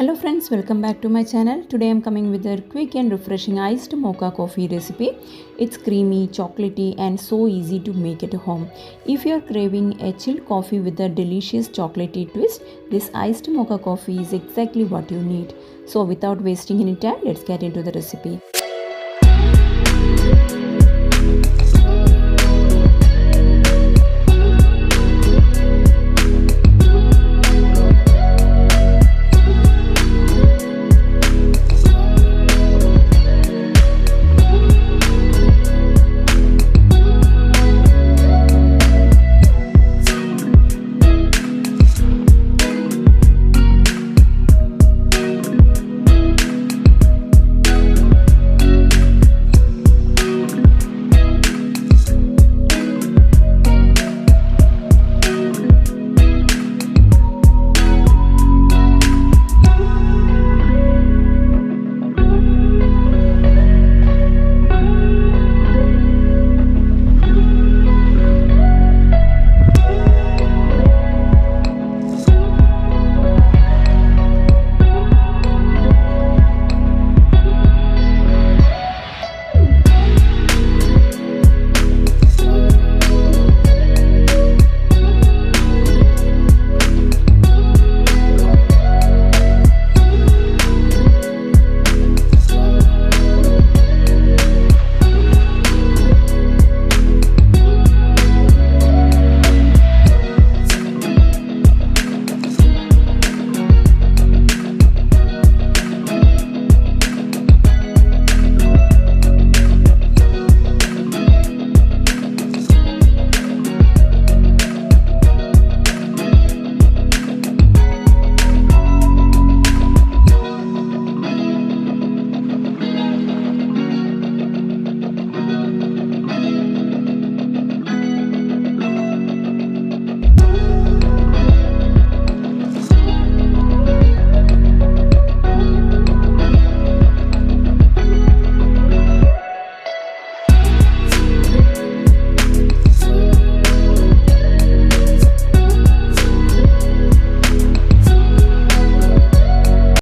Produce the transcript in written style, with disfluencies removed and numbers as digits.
Hello friends, welcome back to my channel. Today I'm coming with a quick and refreshing iced mocha coffee recipe. It's creamy, chocolatey and so easy to make at home. If you're craving a chilled coffee with a delicious chocolatey twist, this iced mocha coffee is exactly what you need. So without wasting any time, let's get into the recipe.